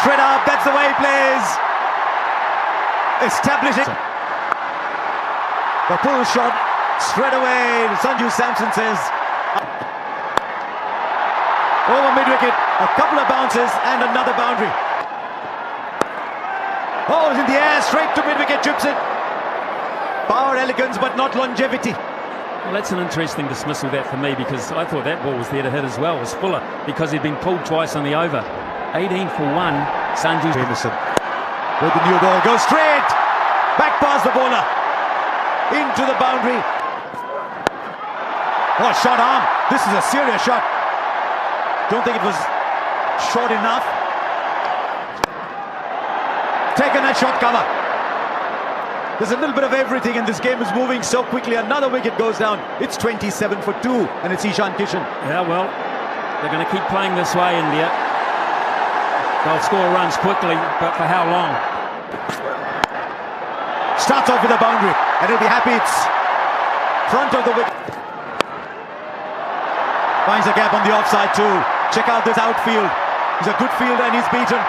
straight up, that's the way he plays. Establishing the pull shot straight away. Sanju Samson says over mid-wicket, a couple of bounces and another boundary. Oh, it's in the air, straight to mid-wicket, chips it. Power, elegance, but not longevity. Well, that's an interesting dismissal that for me, because I thought that ball was there to hit as well. It was Fuller, because he'd been pulled twice on the over. 18 for 1, Sanju Jamieson with the new ball, goes straight back past the bowler into the boundary. Oh, shot arm. This is a serious shot. Don't think it was short enough. Taken that shot cover. There's a little bit of everything, and this game is moving so quickly. Another wicket goes down. It's 27 for 2, and it's Ishan Kishan. Yeah, well, they're going to keep playing this way, India. They'll score runs quickly, but for how long? Starts off with a boundary, and he'll be happy it's front of the wicket. Finds a gap on the offside too. Check out this outfield. He's a good fielder and he's beaten.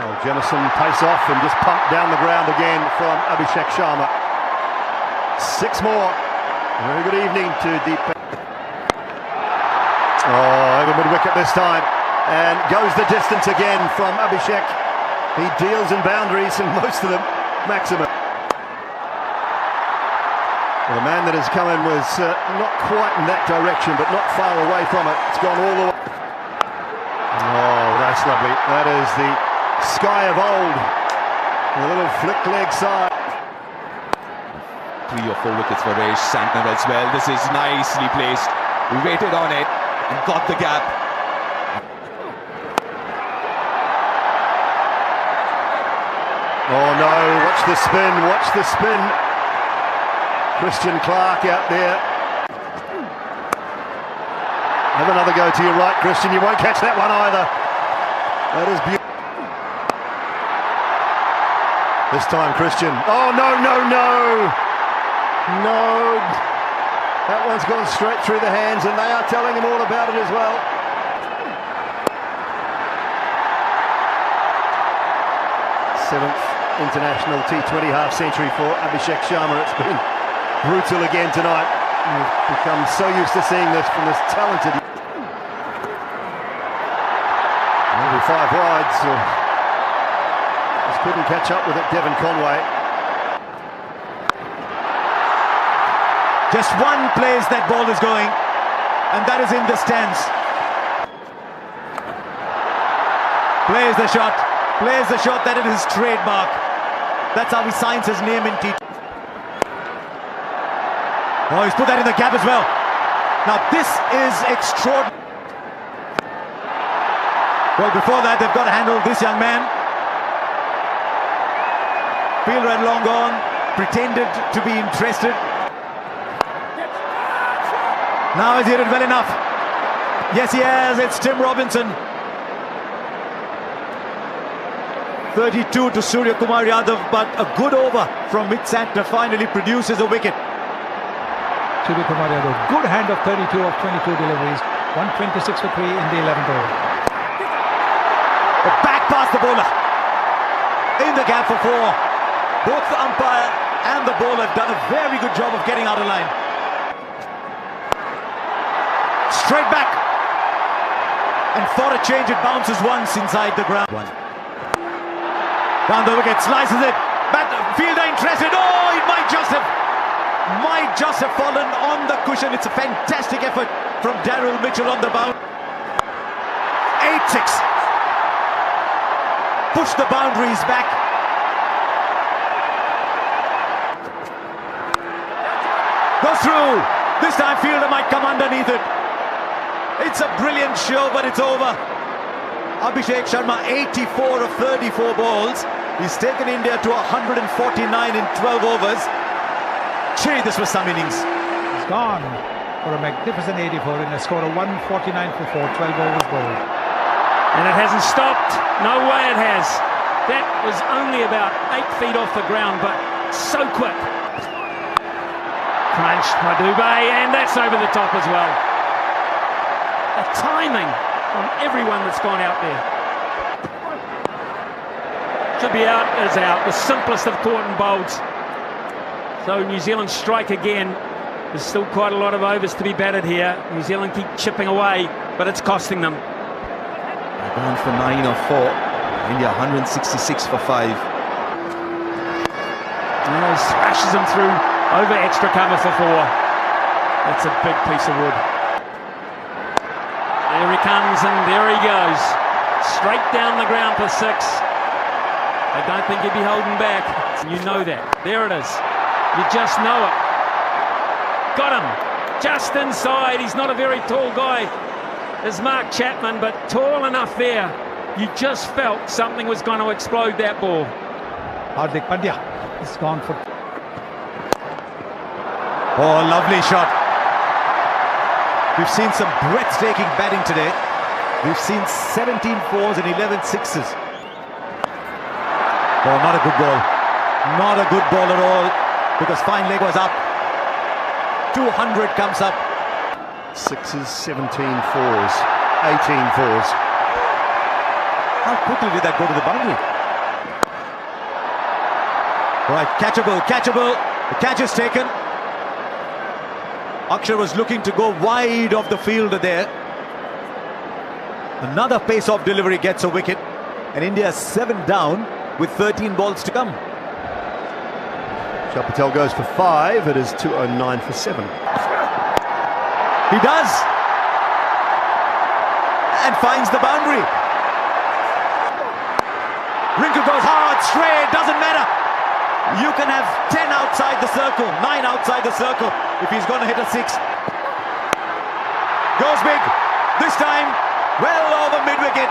Oh, Jemison pace off and just pumped down the ground again from Abhishek Sharma. 6 more. Very good evening to Deep. Oh, over mid-wicket this time. And goes the distance again from Abhishek. He deals in boundaries, and most of them maximum. Well, the man that has come in was not quite in that direction, but not far away from it. It's gone all the way. Oh, that's lovely. That is the sky of old. A little flick leg side. 3 or 4 wickets for Resh Santner as well. This is nicely placed. We waited on it and got the gap. Oh no, watch the spin, watch the spin. Christian Clark out there. Have another go to your right, Christian. You won't catch that one either. That is beautiful. This time, Christian. Oh, no, no, no. No. That one's gone straight through the hands, and they are telling him all about it as well. Seventh international T20 half-century for Abhishek Sharma. It's been brutal again tonight. We've become so used to seeing this from this talented. Only 5 wide, so just couldn't catch up with it, Devon Conway. Just one place that ball is going, and that is in the stands. Plays the shot, that is his trademark. That's how he signs his name in T20. Oh, he's put that in the gap as well. Now this is extraordinary. Well, before that, they've got to handle this young man. Fielder had long gone, pretended to be interested. Now has he hit it well enough? Yes, he has. It's Tim Robinson. 32 to Surya Kumar Yadav, but a good over from Mit Santner finally produces a wicket. Surya Kumar Yadav, good hand of 32 of 22 deliveries, 126 for 3 in the 11th over. Back past the bowler, in the gap for 4. Both the umpire and the bowler have done a very good job of getting out of line. Straight back, and for a change it bounces once inside the ground. Down the wicket, slices it, fielder interested. Oh, it might just have fallen on the cushion. It's a fantastic effort from Daryl Mitchell on the bound. 8-6. Push the boundaries back. Goes through. This time fielder might come underneath it. It's a brilliant show, but it's over. Abhishek Sharma, 84 of 34 balls. He's taken India to 149 in 12 overs. Gee, this was some innings. He's gone for a magnificent 84 in a score of 149 for 4, 12 overs bowled. And it hasn't stopped. No way it has. That was only about 8 feet off the ground, but so quick. Crunched by Dubey, and that's over the top as well. The timing on everyone that's gone out there. Should be out, is out. The simplest of caught and bolts. So New Zealand strike again. There's still quite a lot of overs to be batted here. New Zealand keep chipping away, but it's costing them. They're going for 9 or 4. India 166 for 5. Smashes him through over extra cover for 4. That's a big piece of wood. There he comes and there he goes. Straight down the ground for 6. I don't think he'd be holding back. You know that. There it is. You just know it. Got him. Just inside. He's not a very tall guy as Mark Chapman, but tall enough there. You just felt something was going to explode that ball. Hardik Pandya is gone for... Oh, lovely shot. We've seen some breathtaking batting today. We've seen 17 fours and 11 sixes. Oh, not a good ball. Not a good ball at all, because fine leg was up. 200 comes up. 6s, 17 fours, 18 fours. How quickly did that go to the boundary? Right, catchable, catchable. The catch is taken. Akshar was looking to go wide of the field there. Another pace-off delivery gets a wicket, and India 7 down with 13 balls to come. Shah Patel goes for 5. It is 209 for 7. He does, and finds the boundary. Rinku goes hard, straight, doesn't matter. You can have 10 outside the circle, 9 outside the circle if he's going to hit a 6. Goes big, this time well over mid-wicket.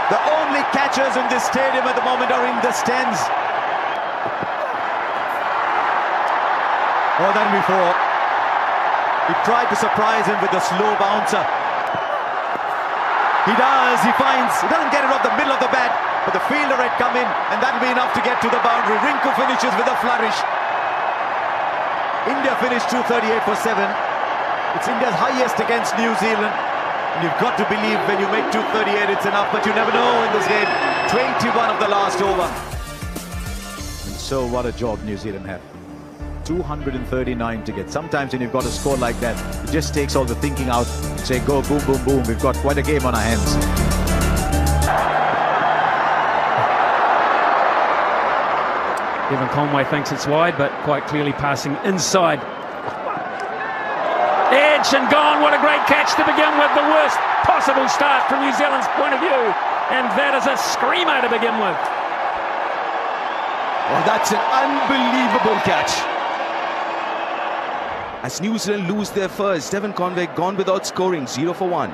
The only catchers in this stadium at the moment are in the stands. More than before. He tried to surprise him with a slow bouncer. He does, he doesn't get it off the middle of the bat, but the fielder had come in, and that'll be enough to get to the boundary. Rinku finishes with a flourish. India finished 238 for 7. It's India's highest against New Zealand. And you've got to believe when you make 238 it's enough, but you never know in this game. 21 of the last over. And so what a job New Zealand have. 239 to get. Sometimes when you've got a score like that, it just takes all the thinking out. Say go, boom, boom, boom. We've got quite a game on our hands. Evan Conway thinks it's wide, but quite clearly passing inside. Edge and gone. What a great catch to begin with. The worst possible start from New Zealand's point of view. And that is a screamer to begin with. Oh, that's an unbelievable catch. As New Zealand lose their first, Evan Conway gone without scoring, 0 for 1.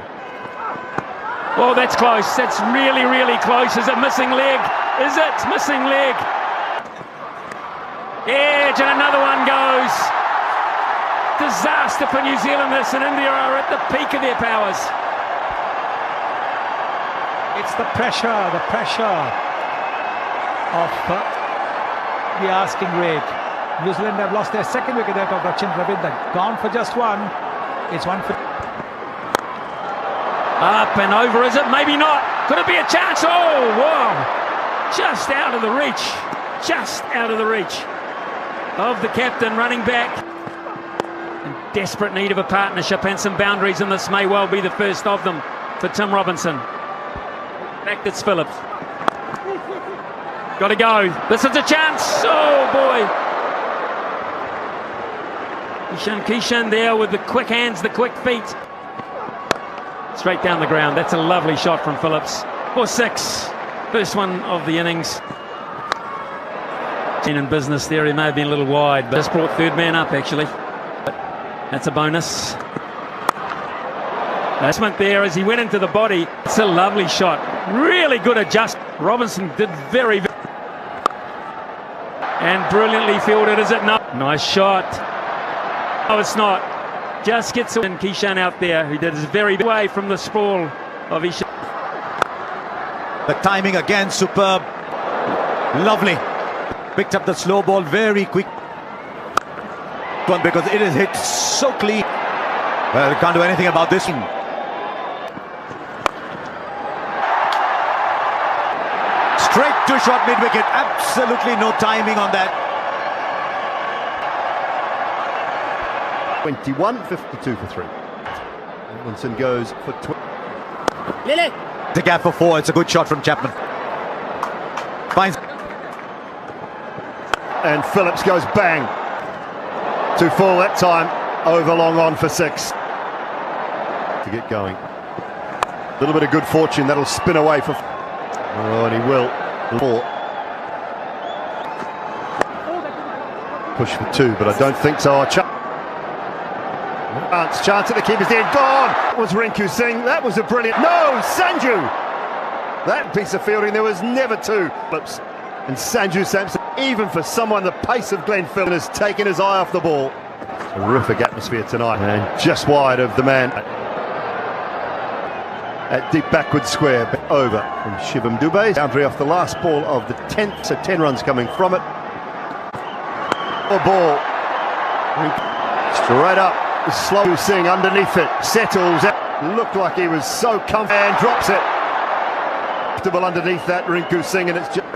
Oh, that's close. That's really, really close. Is it missing leg? Is it missing leg? Edge and another one goes. Disaster for New Zealand. This and India are at the peak of their powers. It's the pressure of the asking rate. New Zealand have lost their second wicket out of Rachin Ravindra. Gone for just 1. It's 1 for... Up and over, is it? Maybe not. Could it be a chance? Oh, wow. Just out of the reach. Just out of the reach of the captain running back. In desperate need of a partnership and some boundaries, and this may well be the first of them for Tim Robinson. Back to Phillips. Got to go. This is a chance. Oh, boy. Kishan there with the quick hands, the quick feet. Straight down the ground. That's a lovely shot from Phillips. For 6. First one of the innings. In business there, he may have been a little wide, but just brought third man up actually. That's a bonus. Adjustment there as he went into the body. It's a lovely shot. Really good adjustment. Robinson did very, and brilliantly fielded, is it? No. Nice shot. No, it's not. Just gets in Kishan out there, who did his very way from the sprawl of Ishan. The timing again, superb. Lovely. Picked up the slow ball very quick. One because it is hit so clean. Well, can't do anything about this one. Straight into a shot mid-wicket. Absolutely no timing on that. 21, 52 for 3. Edmondson goes for 20. The gap for 4. It's a good shot from Chapman. Finds. And Phillips goes bang. 2 full that time. Over long on for 6. To get going. A little bit of good fortune. That'll spin away for... Oh, and he will. 4. Push for 2, but I don't think so. Chance at the keeper's end. Gone! That was Rinku Singh. That was a brilliant... No! Sanju! That piece of fielding, there was never 2. Phillips and Sanju Samson, even for someone the pace of Glenn Phillips, has taken his eye off the ball. Terrific atmosphere tonight. And just wide of the man at deep backward square. Over from Shivam Dube. Boundary off the last ball of the 10th, so 10 runs coming from it. A ball. Straight up. Slow Singh underneath it. Settles it. Looked like he was so comfortable and drops it. Comfortable underneath that, Rinku Singh, and it's just...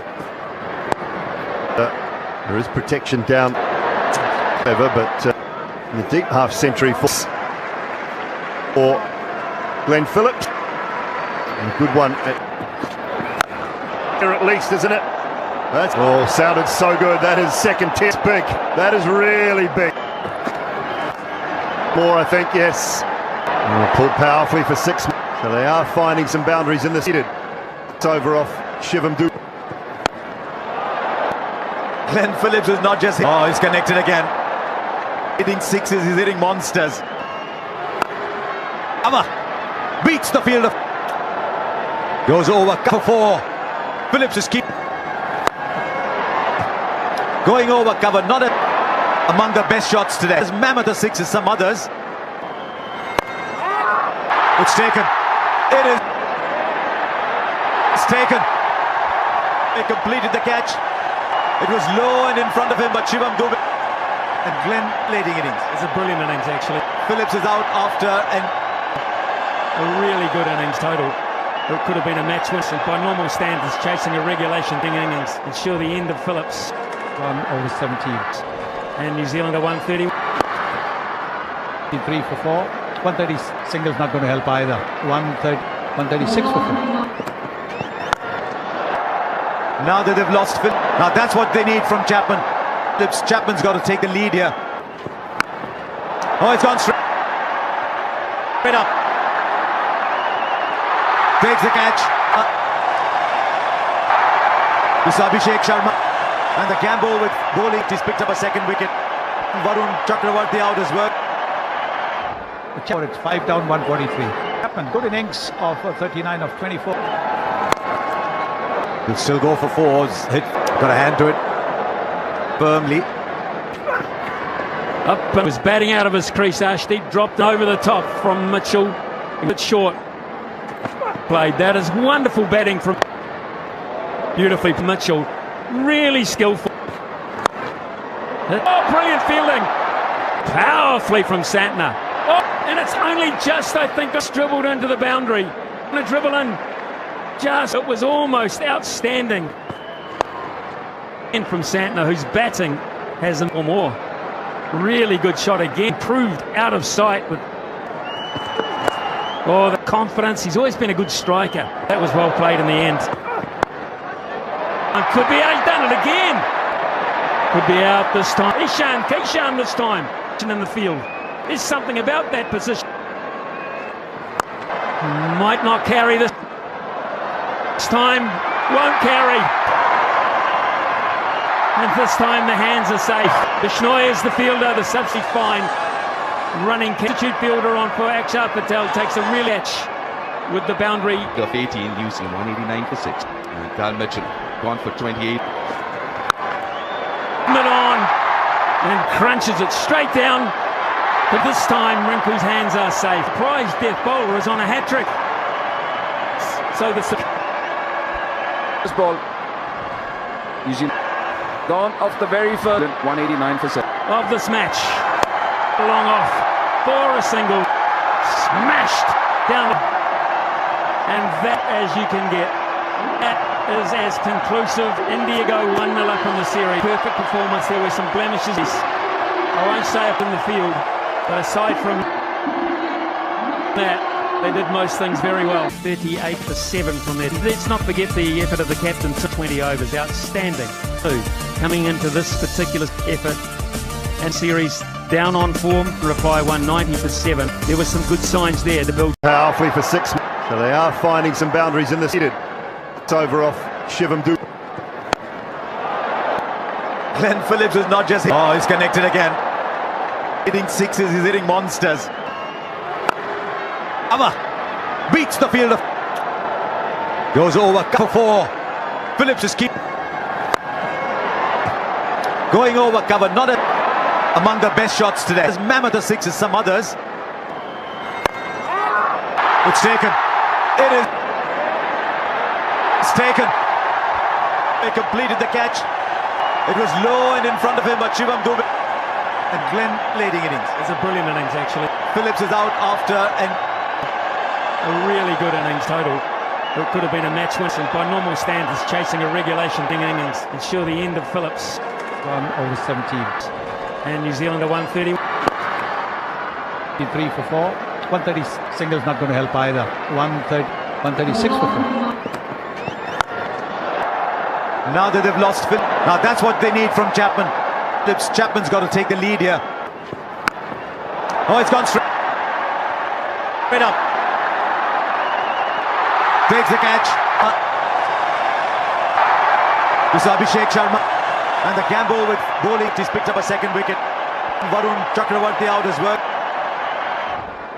there is protection down. Clever, but in the deep half century for Glenn Phillips. And a good one here at least, isn't it? That's sounded so good. That is second test big. That is really big. More, I think, yes. Pulled powerfully for 6. So they are finding some boundaries in this. It's over off Shivam Dube. Glenn Phillips is not just... Oh, he's connected again. Hitting 6s, he's hitting monsters. Amma beats the fielder. Goes over for 4. Phillips is going over cover, not among the best shots today. As mammoth a 6 as some others. It's taken. It is. It's taken. He completed the catch. It was low and in front of him, but Shivam Dube and Glenn leading innings. It's a brilliant innings, actually. Phillips is out after A really good innings total. It could have been a match win. By normal standards, chasing a regulation innings. Ensure the end of Phillips. On over 17. And New Zealand are 130. 3 for 4. 130 singles not going to help either. 136 for 4. now that they've lost Phil. Now that's what they need from Chapman. Chapman's got to take the lead here. Oh, it's gone straight up. Takes the catch. This Abhishek Sharma. And the gamble with bowling. He's picked up a second wicket. Varun Chakravarti out as well. It's 5 down, 143. Chapman, good innings of 39 of 24. He'll still go for 4s. Hit. Got a hand to it. Firmly. Up and was batting out of his crease. Ashdeep dropped over the top from Mitchell. It's short. Played. That is wonderful batting from beautifully from Mitchell. Really skillful. Oh, brilliant fielding. Powerfully from Santner. Oh, and it's only just, I think, dribbled into the boundary. And a dribble in. Just, it was almost outstanding. And from Santner, whose batting has or more. Really good shot again. Proved out of sight with the confidence. He's always been a good striker. That was well played in the end. And could be out. He's done it again. Could be out this time. Kishan this time in the field. There's something about that position. Might not carry this time. Won't carry. And this time the hands are safe. Bishnoi is the fielder. The substitute fine. Running substitute fielder on for Akshar Patel takes a real catch with the boundary. Of 18, using 189 for 6. And Carl Mitchell gone for 28. It on and crunches it straight down. But this time Rinku's hands are safe. Prize death bowler is on a hat trick. So this ball. Using gone off the very first 189 for 6 of this match. Long off for a single, smashed down, and that, as you can get, is as conclusive. India go 1-0 up in the series. Perfect performance. There were some blemishes. I won't say up in the field, but aside from that, they did most things very well. 38 for 7 from there. Let's not forget the effort of the captain. 20 overs, outstanding. Coming into this particular effort and series down on form, reply 190 for 7. There were some good signs there to build. Powerfully for 6. So they are finding some boundaries in this. It's over off Shivam Dubey. Glenn Phillips is not just... Oh, he's connected again. Hitting sixes, he's hitting monsters. Amma beats the field of... Goes over for 4. Phillips is keep... Going over cover, not among the best shots today. As mammoth a 6 as some others. It's taken. It is... It's taken. They completed the catch. It was low and in front of him, but Shivam Dubey and Glenn leading innings. It's a brilliant innings, actually. Phillips is out after and a really good innings total. It could have been a match win. By normal standards, chasing a regulation innings. It's sure the end of Phillips. 1/17. And New Zealand are 130. 3 for 4. 130 singles not going to help either. 136 for 4. now that they've lost Phil. Now that's what they need from Chapman. Chapman's got to take the lead here. Oh, it's gone straight up. Takes the catch. This is Abhishek Sharma. And the gamble with bowling. He's picked up a second wicket. Varun Chakravarti out as well.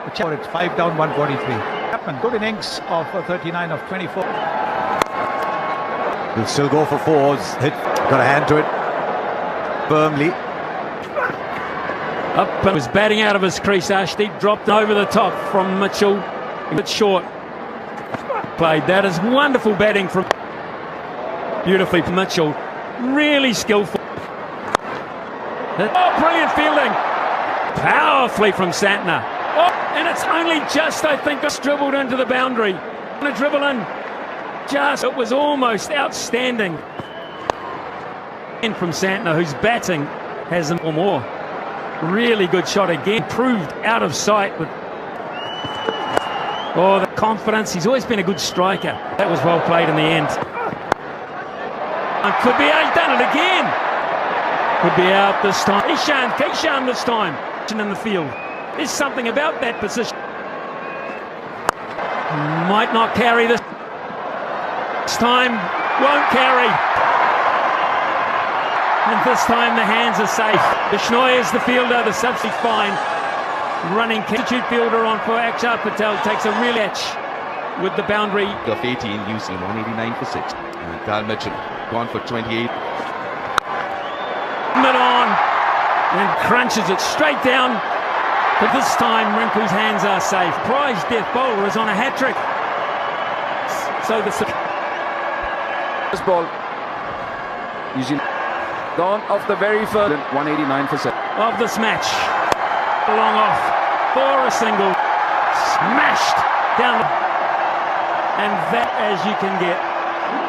It's 5 down, 143. Chapman, good innings of 39 of 24. He'll still go for fours. Hit. Got a hand to it. Firmly. Up and was batting out of his crease. Ashdeep dropped over the top from Mitchell. It's short. Played. That is wonderful batting from beautifully from Mitchell. Really skillful. Oh, brilliant fielding. Powerfully from Santner. Oh, and it's only just, I think, dribbled into the boundary. And a dribble in. Just, it was almost outstanding. And from Santner, whose batting has them or more. Really good shot again. Proved out of sight with the confidence. He's always been a good striker. That was well played in the end. And could be out. He's done it again. Could be out this time. Kishan this time. In the field. There's something about that position. Might not carry this time. Won't carry. And this time the hands are safe. Bishnoi is the fielder. The substitute fine. Running substitute fielder on for Akshar Patel. Takes a real catch with the boundary. Of 18, New Zealand 189 for 6. And Dal Mitchell gone for 28. Mid on and crunches it straight down. But this time Rinku's hands are safe. Prize death bowler is on a hat-trick. So the This ball, New Zealand gone off the very first 189 for 7 of this match. Long off for a single. Smashed down. And that, as you can get,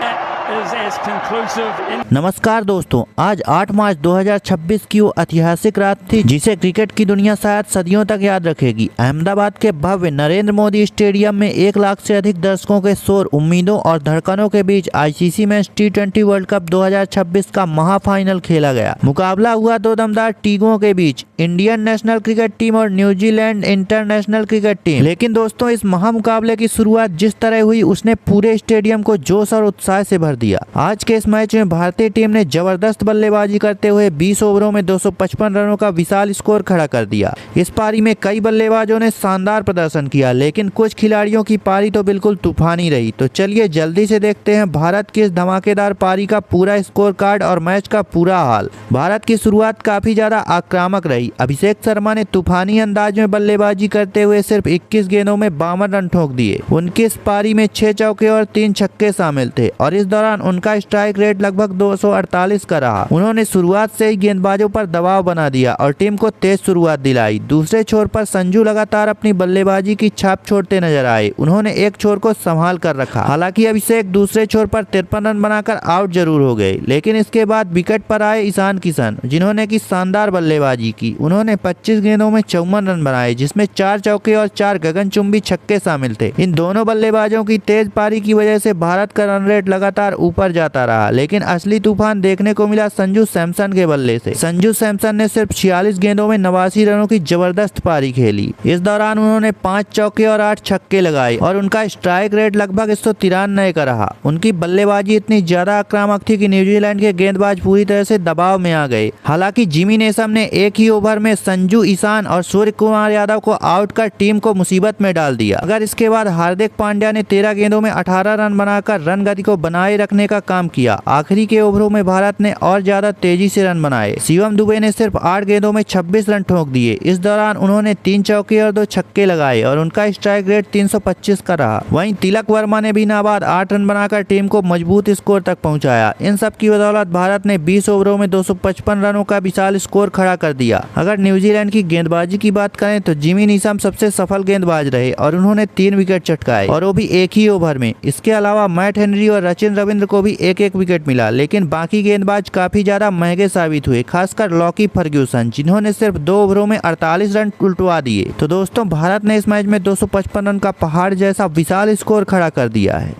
that is as conclusive. नमस्कार दोस्तों, आज 8 मार्च 2026 की वो ऐतिहासिक रात थी जिसे cricket की दुनिया शायद सदियों तक याद रखेगी। अहमदाबाद के भव्य नरेंद्र मोदी स्टेडियम में 1 लाख से अधिक दर्शकों के शोर, उम्मीदों और धड़कनों के बीच ICC men's T20 world cup 2026 का महाफाइनल खेला गया। मुकाबला हुआ दो दमदार टीमों के बीच, इंडियन नेशनल क्रिकेट टीम और न्यूजीलैंड इंटरनेशनल क्रिकेट टीम। लेकिन दोस्तों, इस महामुकाबले की शुरुआत जिस तरह हुई उसने पूरे स्टेडियम को जोश और उत्साह से भर दिया। आज के इस मैच में भारतीय टीम ने जबरदस्त बल्लेबाजी करते हुए 20 ओवरों में 255 रनों का विशाल स्कोर खड़ा कर दिया। इस पारी में कई बल्लेबाजों ने शानदार प्रदर्शन किया, लेकिन कुछ खिलाड़ियों की पारी तो बिल्कुल तूफानी रही। तो चलिए जल्दी से देखते हैं भारत की इस धमाकेदार पारी का पूरा स्कोर कार्ड और मैच का पूरा हाल। भारत की शुरुआत काफी ज्यादा आक्रामक रही। अभिषेक शर्मा ने तूफानी अंदाज में बल्लेबाजी करते हुए सिर्फ 21 गेंदों में 52 रन ठोक दिए। उनकी इस पारी में 6 चौके और 3 छक्के शामिल थे और इस दौरान दौरान उनका स्ट्राइक रेट लगभग 248 का रहा। उन्होंने शुरुआत से ही गेंदबाजों पर दबाव बना दिया और टीम को तेज शुरुआत दिलाई। दूसरे छोर पर संजू लगातार अपनी बल्लेबाजी की छाप छोड़ते नजर आए। उन्होंने एक छोर को संभाल कर रखा। हालांकि अभिषेक दूसरे छोर पर 53 रन बनाकर आउट जरूर हो गए, लेकिन इसके बाद विकेट पर आए ईशान किशन, जिन्होंने की शानदार बल्लेबाजी की। उन्होंने 25 गेंदों में 54 रन बनाए, जिसमें 4 चौके और 4 गगनचुंबी छक्के शामिल थे। इन दोनों बल्लेबाजों की तेज पारी की वजह से भारत का रन रेट लगातार ऊपर जाता रहा, लेकिन असली तूफान देखने को मिला संजू सैमसन के बल्ले से। संजू सैमसन ने सिर्फ 46 गेंदों में 89 रनों की जबरदस्त पारी खेली। इस दौरान उन्होंने 5 चौके और 8 छक्के लगाए और उनका स्ट्राइक रेट लगभग 193 का रहा। उनकी बल्लेबाजी इतनी ज्यादा आक्रामक थी कि न्यूजीलैंड के गेंदबाज पूरी तरह से दबाव में आ गए। हालांकि जिमी नेशम ने एक ही ओवर में संजू, ईशान और सूर्य कुमार यादव को आउट कर टीम को मुसीबत में डाल दिया। अगर इसके बाद हार्दिक पांड्या ने 13 गेंदों में 18 रन बनाकर रन गति को बनाए रखने का काम किया। आखिरी के ओवरों में भारत ने और ज्यादा तेजी से रन बनाए। शिवम दुबे ने सिर्फ 8 गेंदों में 26 रन ठोक दिए। इस दौरान उन्होंने 3 चौके और 2 छक्के लगाए और उनका स्ट्राइक रेट 325 का रहा। वहीं तिलक वर्मा ने भी नाबाद 8 रन बनाकर टीम को मजबूत स्कोर तक पहुंचाया। इन सब की बदौलत भारत ने 20 ओवरों में 255 रनों का विशाल स्कोर खड़ा कर दिया। अगर न्यूजीलैंड की गेंदबाजी की बात करें तो जिमी नेशम सबसे सफल गेंदबाज रहे और उन्होंने 3 विकेट चटकाए, और वो भी एक ही ओवर में। इसके अलावा मैट हेनरी और सचिन रविंद्र को भी एक एक विकेट मिला, लेकिन बाकी गेंदबाज काफी ज्यादा महंगे साबित हुए, खासकर लॉकी फर्ग्यूसन, जिन्होंने सिर्फ 2 ओवरों में 48 रन उल्टवा दिए। तो दोस्तों, भारत ने इस मैच में 255 रन का पहाड़ जैसा विशाल स्कोर खड़ा कर दिया है।